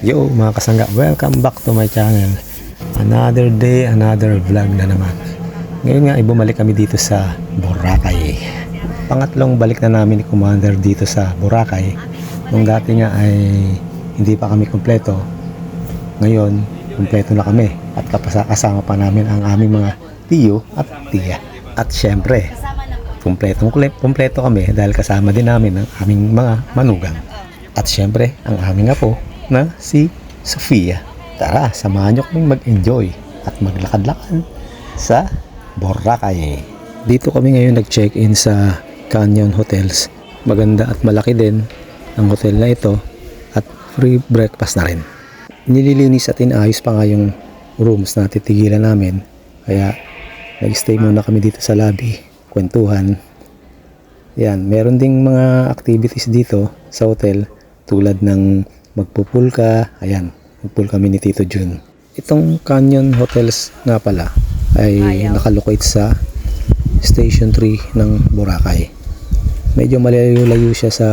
Yo mga kasangga, welcome back to my channel. Another day, another vlog na naman. Ngayon nga ay bumalik kami dito sa Boracay. Pangatlong balik na namin ni Commander dito sa Boracay. Nung dati nga ay hindi pa kami kumpleto. Ngayon, kumpleto na kami. At kasama pa namin ang aming mga tiyo at tiya. At syempre, kumpleto kami dahil kasama din namin ang aming mga manugang. At syempre, ang aming apo na si Sofia. Tara, samahan nyo kaming mag-enjoy at maglakad-lakad sa Boracay. Dito kami ngayon nag-check-in sa Canyon Hotels. Maganda at malaki din ang hotel na ito at free breakfast na rin. Nililinis at inayos pa nga yung rooms na titigilan namin. Kaya nag-stay muna kami dito sa lobby, kwentuhan. Yan, meron ding mga activities dito sa hotel tulad ng magpupul ka. Ayan, magpul kami ni Tito Jun. Itong Canyon Hotels nga pala ay nakalocate sa Station 3 ng Boracay. Medyo malayo-layo siya sa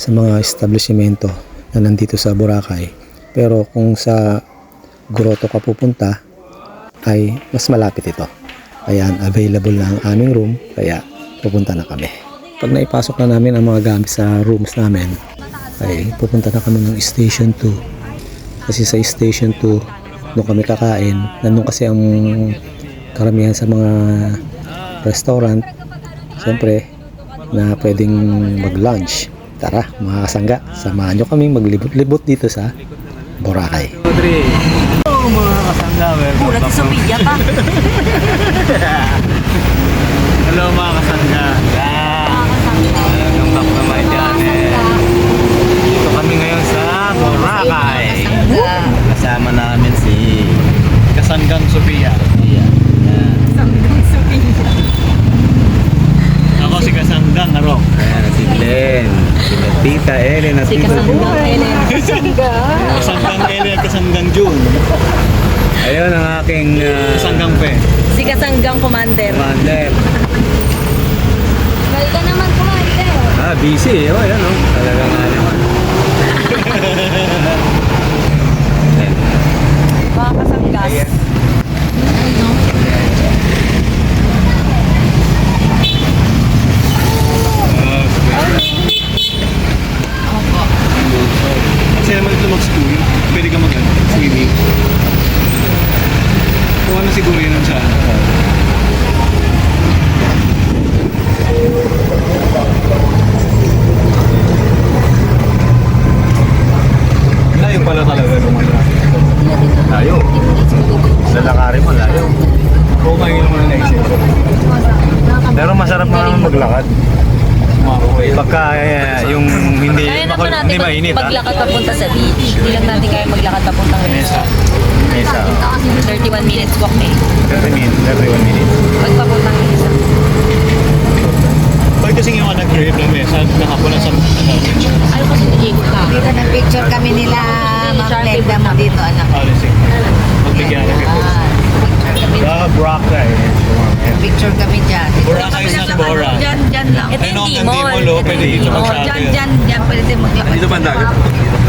mga establishmento na nandito sa Boracay. Pero kung sa Grotto ka pupunta ay mas malapit ito. Ayan, available na ang aming room kaya pupunta na kami. Pag naipasok na namin ang mga gamit sa rooms namin ay pupunta na kami ng Station 2. Kasi sa Station 2 doon kami kakain. Nandun kasi ang karamihan sa mga restaurant siyempre na pwedeng mag-lunch. Tara mga kasangga, samahan nyo kami maglibot-libot dito sa Boracay. Hello mga kasangga, Pura si Sophia pa. hello mga kasangga. Welcome back to my channel. Dito kami ngayon sa Boracay. Kasama namin si Kasanggang Sophia. Sanggang Sophia. Ako si Kasanggang Arok. Ayan, si Glenn, si Tita Ellen at Si Tito Jun. Kasanggang Ellen. Kasanggang. Kasanggang Eli at Kasanggang June. Ayun ang aking Kasanggang Pe. Si Kasanggang Commander. commander. Balik ka naman, Commander. Busy. Oh, ayan oh. Talagang naman. Mga kasanggas. Kasi naman ito mag-school, pwede ka mag-swimming. Kung ano siguro yun ang siya. Layo pala talaga naman. Layo. Lalakarin mo, layo. Oo, kayo naman ang naisip. Pero masarap naman maglakad. Pagka yung hindi Kaya naman natin hindi mainit. maglakad papunta sa beach. Hindi lang natin kaya maglakad papunta ng Mesa. Mesa. 31 minutes walk eh. 30 minutes, 31 minutes. Pagpapunta ng isa. Pag kasing yung nag-crave ng mesa, nakapon na sa beach. Ano kasi ni Jake ka? Dito na picture kami nila, Ma'am Glenda mo dito, anak. Sige. Magbigyan na kayo. Boracay. Picture kami dyan. Boracay is not Bora. Dyan lang. Ito yung Ayun, Dimol. ang Dimol, pwede dito mag-shuttle. Dyan, pwede maglakad. Dito ba ang dagat?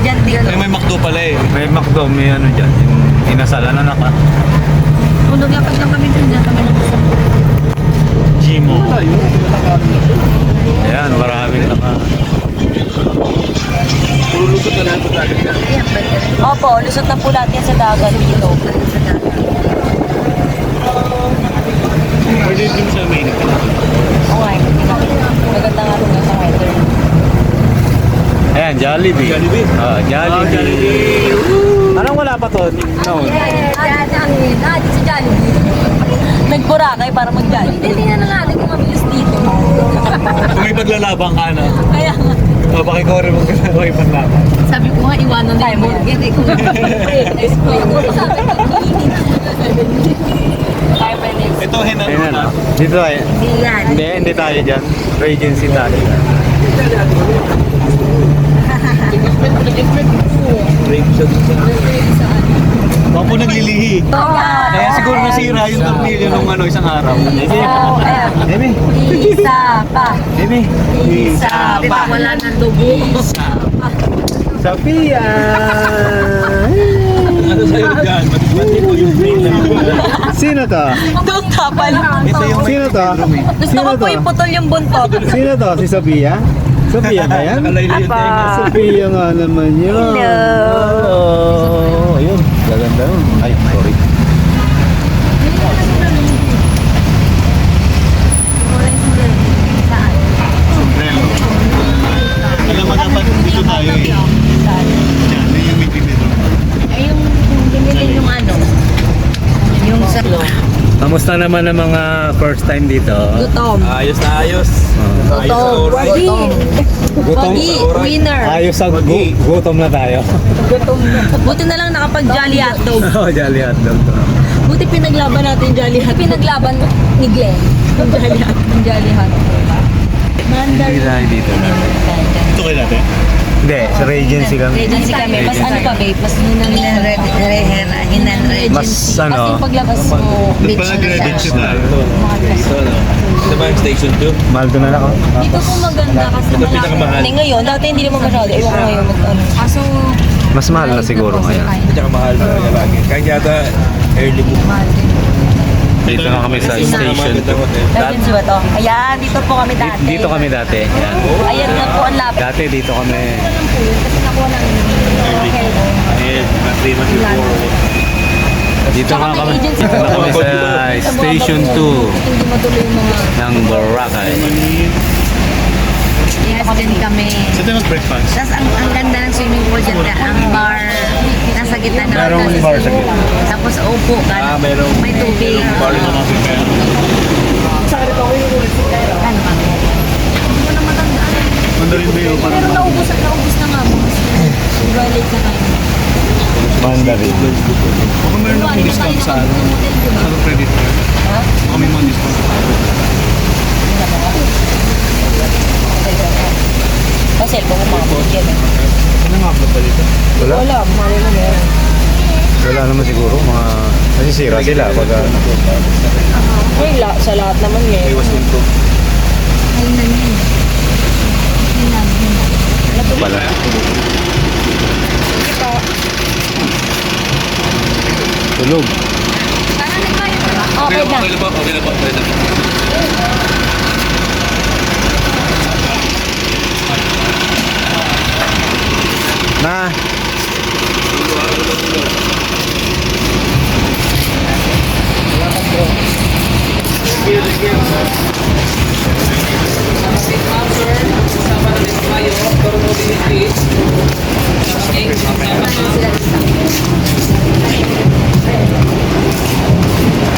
Dyan, dito. May McDo pala eh. May McDo, may ano dyan. Yung inasalan na naka. Kung naglakad lang kami dyan kami nang gusto. Gimo. Ayan, maraming naka. Pululusot na natin sa dagat yan. Ayan, pwede rin. Opo, lusot na po lahat yan sa dagat dito. Pwede din sa main. Okay, maganda nga rin sa weather. Ayan, Jollibee. Jollibee? Jollibee. Jollibee. Anong wala pa to? No. Dito si Jollibee. Nag-Boracay para mag-Jollibee. Hindi na natin kung mabilis dito. Kung may paglalabang ka na, Kaya pakikore mo ka na may paglaban. Sabi ko nga, iwanan na yung burger eh. Kaya pa next. Ito, hinan mo Ayan, na. dito tayo. Yan. Hindi tayo dyan. Regency tayo. Baka po naglilihi. Kaya siguro nasira yung tornilyo nung isang araw. Emi. Isa pa. Emi. Isa pa. Wala nang dugo. Sophia! Ano sa'yo dyan? Mati ko yung brain na Sino to? Doon tapal. Ito yung may Sino to? Gusto Sino ko po to? iputol yung buntot. Sino to? Si Sophia? Sophia ba yan? Nakalaylo yung tenga. Sophia nga naman yun. Hello. Oh, ayun. Gaganda nun. Ay, sorry. Alam mo dapat dito tayo eh. Diyan, yung may primero. Ay, yung binili yung ano. Yung sa Kamusta naman ang mga first time dito? gutom. Ayos na ayos. Gutom. Gutom. Gutom? Pogi, winner. Ayos ang gutom na tayo. Buti na lang nakapag-jolly hotdog. Oh, jolly hotdog. Buti pinaglaban natin jolly hotdog. Pinaglaban ni Glenn. Yung jolly hotdog. Yung jolly hotdog. Hindi tayo dito. Ito kayo natin? Hindi, sa Regency kami. Regency kami. Mas ano pa babe? Mas Hinan-red. Mas ano? Kasi yung paglabas mo, Doon pa nag-reduction na. mahal na. Ito ba yung station 2? Mahal doon na lang ako. Dito po maganda kasi Ito pinakamahal. Hindi ngayon, dati hindi naman masyado. Ewan ko ngayon mag-ano. Kaso, Mas mahal na siguro ngayon. Pinakamahal talaga lagi. Kahit yata early book. mahal din. Dito na kami sa station 2. Regency ba to? Ayan, dito po kami dati. Dito kami dati. Yan. Ayan na po ang lapit. Dati dito kami. Kasi nakuha namin. Okay. Ayun, mga 3 months before. Dito nga kami. Agency. Dito na kami sa Station 2 Hindi matuloy yung mga... ng Boracay. Yes, din kami. Sa tayo mag-breakfast. Tapos ang ganda ng swimming pool dyan, ang bar, nasa gitna naman. Merong bar sa gitna. Tapos upo ka, Merong may tubig. party na natin kaya. Mandarin ba yun? Pero naubos na nga mo. Sobrang late na tayo. Mandarin. Baka meron akong discount sa ano? Sa credit card. Baka may mga discount. Kasi kung umabot yan. Ano nga ba dito? Wala. Wala, mali na meron. Wala naman siguro. Mga nasisira sila pag Ay, sa lahat naman May ngayon. wasunto. pala. Tulog. Okay na. Okay na po. Okay na po. Okay na po. Na.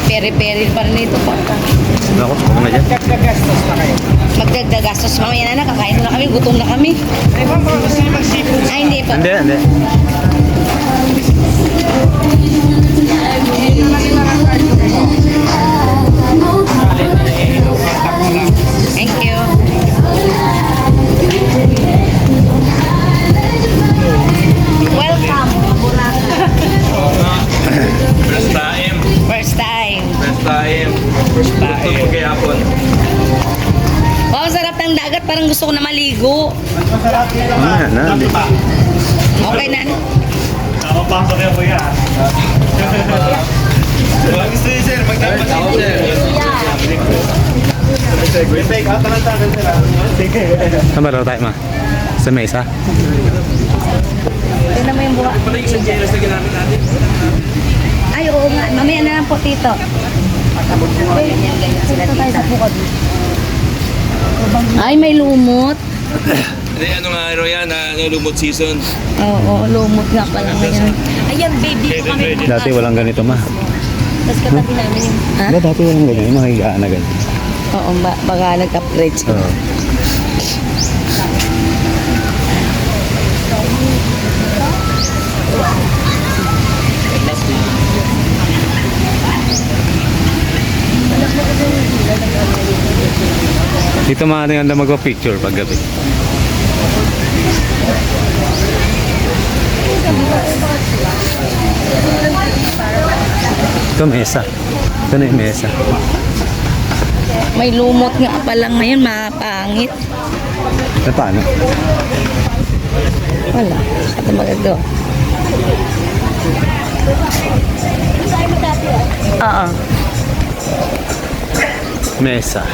Peri-peri pa rin ito pa. Ako, ako na dyan. Magdagdagastos mamaya na, kakain na kami, gutom na kami. Ay, hindi pa. Hindi, hindi. Thank you. Welcome, Boracay. First time. First time. First time. First time. Gusto ko kayapon. Wow, sarap ng dagat. Parang gusto ko na maligo. Ano na? Okay na. Nakapasok yan po yan. Gusto niyo sir, magdapat ako sir. Take out na lang sa akin sila. Sige. Saan ba daw tayo ma? Sa mesa? Tignan mo yung buha. Pala yung isang jealous na ginamit natin. Ay, oo nga. Mamaya na lang po, tito. Ganyan sila tita. Ay, may lumot. Hindi, ano nga araw yan, lumot season. Oo, lumot nga pala ngayon. Ayan, baby ko kami. Dati walang ganito ma. Tapos katabi namin yung... Ha? Hindi, dati walang ganyan. Yung makigaan na ganyan. Oo, baka nag-upgrade siya. Oo. Dito maganda magpa-picture pag gabi. Ito mesa. Ito na yung mesa. May lumot nga pala ngayon, mapangit. Na paano? Wala. Ito magagawa. Oo. Mesa.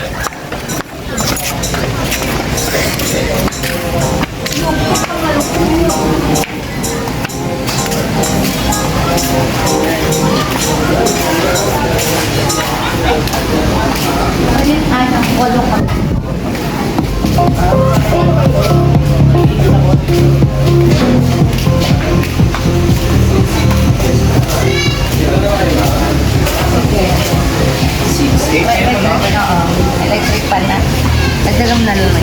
Electric pan na. Nagdagam na lang.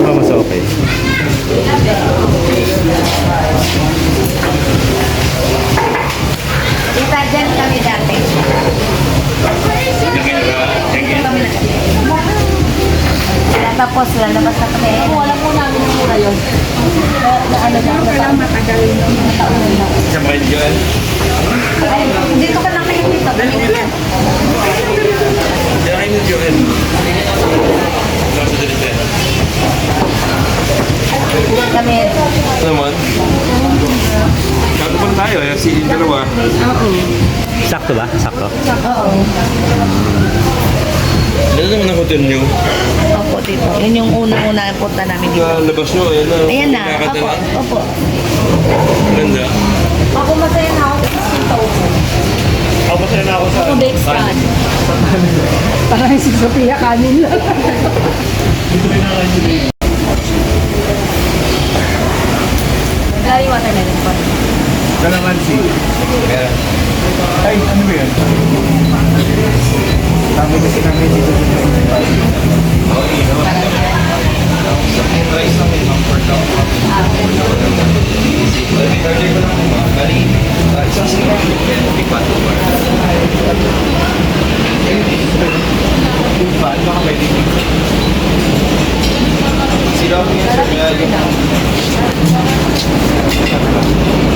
Ano mas okay? Kita dyan kami dati. Tapos lalabas na kami. Wala po namin yung mura yun. Siyempre, Joel. Dito ka lang kayo dito. Dali yan. Diyan kayo ni Joel. Nasa dito. Kami. Ano naman? Kato pa tayo, si dalawa. Sakto ba? Sakto. Oo. Ano naman ang hotel nyo? Opo, dito. Yun yung unang-una ang punta namin dito. Labas nyo, ayan na. Ayan na. Opo. Kakadala. Opo. Ganda. Ako masaya na ako sa 16,000. Ako masaya na ako sa... Ako bakes pan. Parang si Sophia kanin lang. Lari watermelon pa. Kalamansi. Ay, ano ba yan? Tama kasi namin dito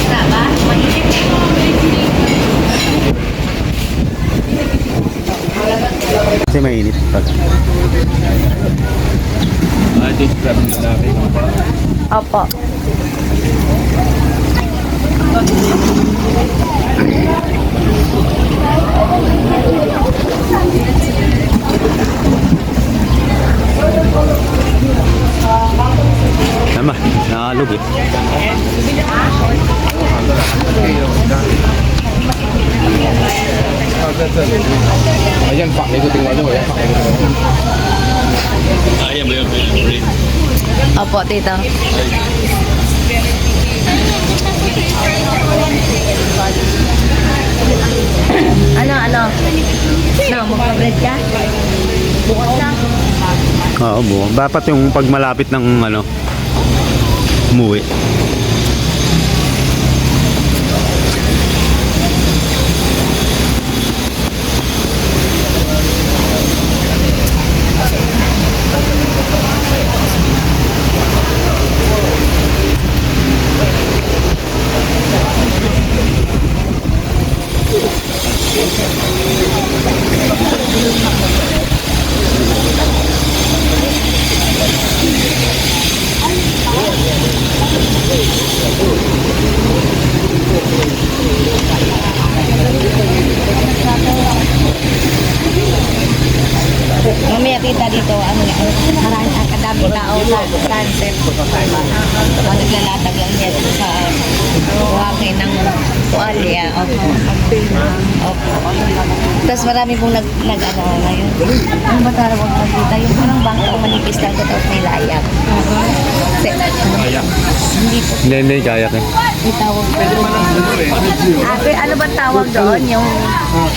Tama? Mainit. Kasi mainit pag. Dito kami namin. Opo. Tama, nakalog eh. Ayan, pak, ikutin mo ano, ayan, pak, ikutin mo. Ayan ba yun? Opo, tito. Ano? No, magpa-bread ka? Bukas na. Oo, buo. Dapat yung pag malapit ng ano, umuwi. Mamaya kita dito, maraming kadami tao sa sunset. Mga naglalatag lang yan sa buhangin ng tuwalya. Opo. Tapos marami pong nag-ano ngayon. Ano ba tarawag nakita? Yung parang bangkang manipis lang ko tapos may layak. Hindi po. Hindi, kayak eh. May tawag Ate, ano ba tawag doon? Yung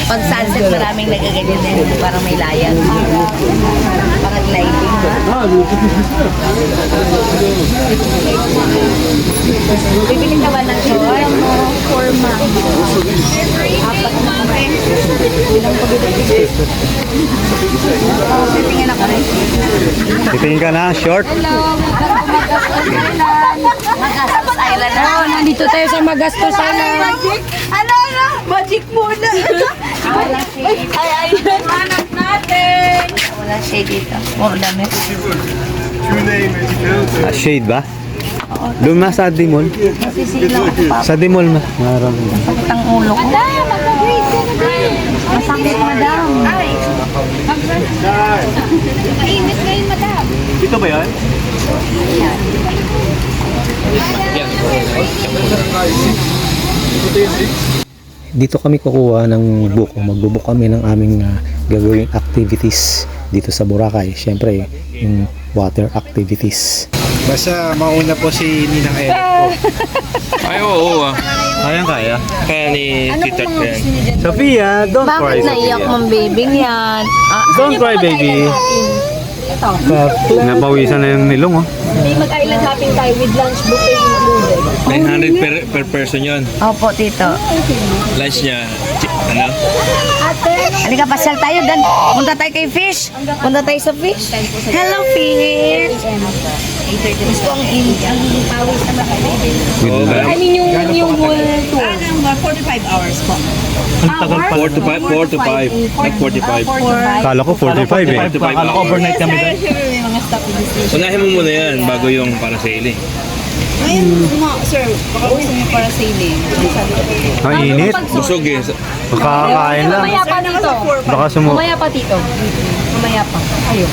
pag sunset maraming nagaganyan din. Parang may layak. Parang gliding. Bibili ka ba ng short? Forma. Apat na kami. Bilang pag-ibig. Titingin ako rin. Titingin ka na, short. Hello, Magastos Island. oh, nandito tayo sa Magastos Island. Ano? Magic muna. Ay, hanap natin. Wala shade dito. Puro damit. Shade ba? Doon na sa Dimol. Nasisilaw ako pa. Sa Dimol na. Meron. Sakit ang ulo ko. Masakit, madam. Mainit ngayon, madam. Dito ba yan? Dito kami kukuha ng buko. Magbubook kami ng aming gagawing activities dito sa Boracay. Siyempre, yung water activities. Basta mauna po si Ninang Eric po. Ay, oo ah. Kaya. Kaya ni Tita Ken. Sophia, don't Bakit naiyak mong baby yan? Don't cry, baby. Napawisan na yung nilong, oh. Hindi mag-island hopping tayo with lunch buffet included. 900 per person yun. Opo, tito. Lunch niya, ano? Halika, pasyal tayo dan. Punta tayo kay Fish. Punta tayo sa Fish. Hello, Fish. Gusto ang pawis na I mean yung whole tour. 45 hours po. Ang tagal pa. 4 to 5. Like 45. Kala ko 45 eh. Akala ko overnight kami doon. May mga stop in the station. Unahin mo muna yan bago yung parasailing. Ngayon, sir, baka gusto niyo para sailing. Ang init. Busog eh. Makakain lang. Mamaya pa dito. Baka Mamaya pa dito. Mamaya pa. Ayun.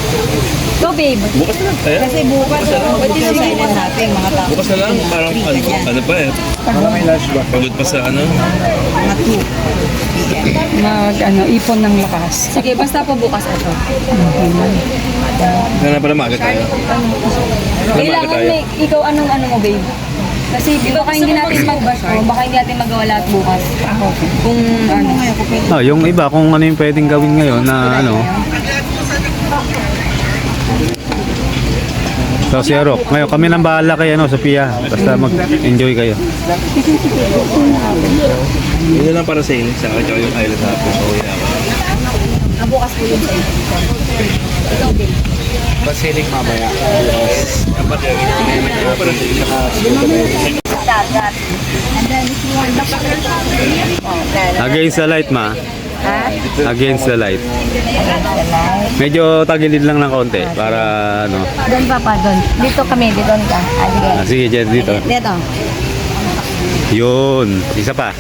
Go, babe. Bukas na lang. Kaya? Kasi bukas, pwede na silent natin, mga tao. Bukas na lang. Parang ano pa eh. Pagod pa sa ano. ipon ng lakas. Sige, basta po bukas ito. Sana pala maaga tayo. Kailangan may, ikaw anong ano mo, babe? Kasi baka hindi natin baka hindi natin magawa lahat bukas. Kung ano. Yung iba, kung ano yung pwedeng gawin ngayon na ano. So, si Arok, ngayon kami nang bahala kay Sophia. Basta mag-enjoy kayo. Yun lang para sailing sa akin. Tsaka yung island hapon. So, Bukas po yun sa inyo. Ikaw, babe. Pasiling mamaya. Dagat. Against the light, ma. Ha? Against the light. Medyo tagilid lang ng konti para ano. Doon pa pa, doon. Dito kami, dito ka. Sige, dyan dito. Dito. Yun. Isa pa.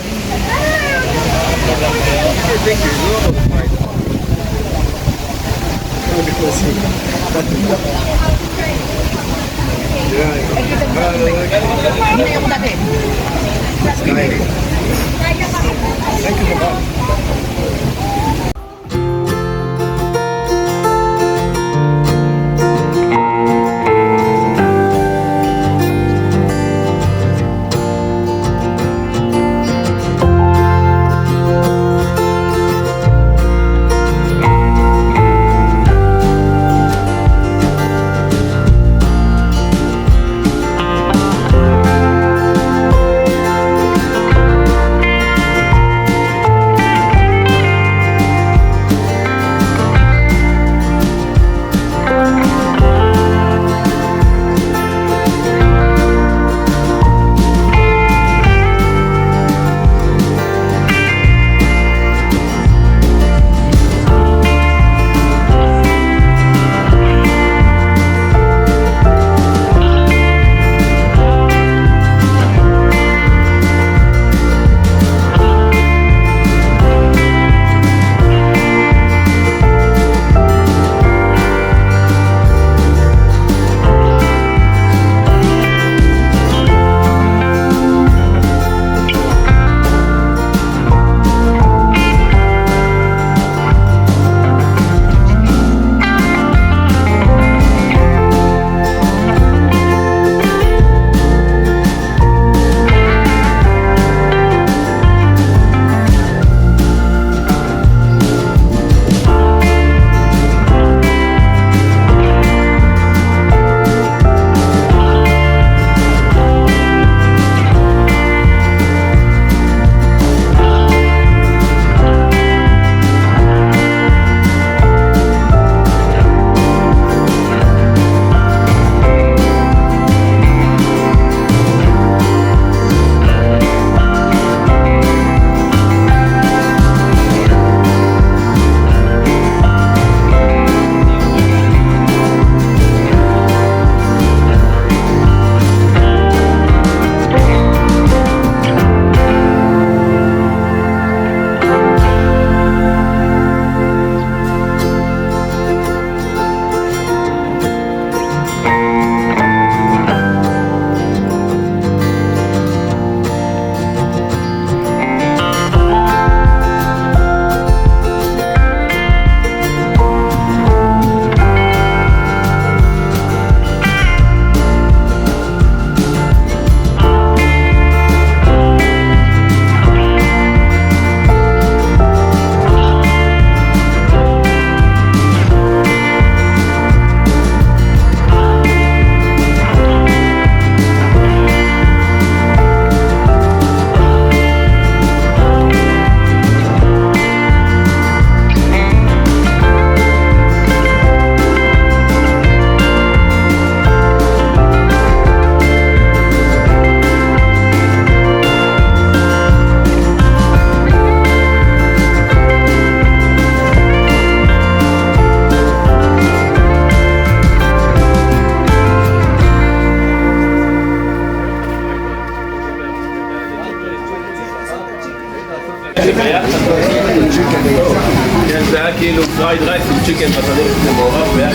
קילו פרייד רייס עם צ'יקן בטלית, זה מעורב ביחד.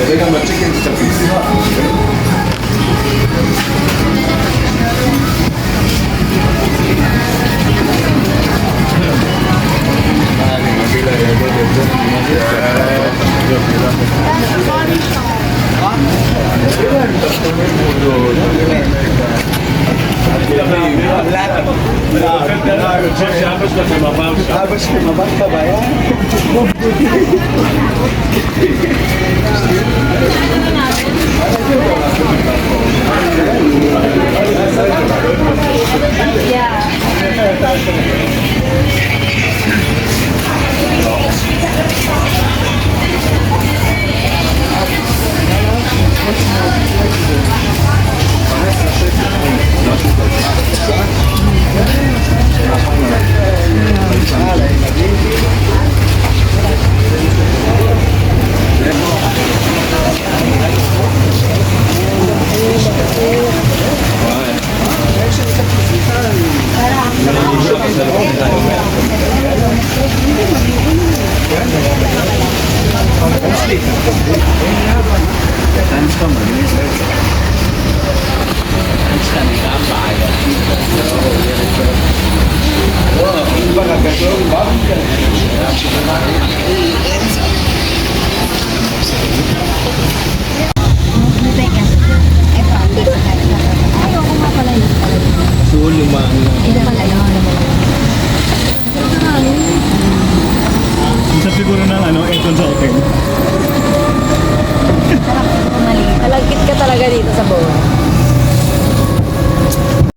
זה גם הצ'יקן קצת ביצירה. אבא שלי ממש בבעיה. Yeah.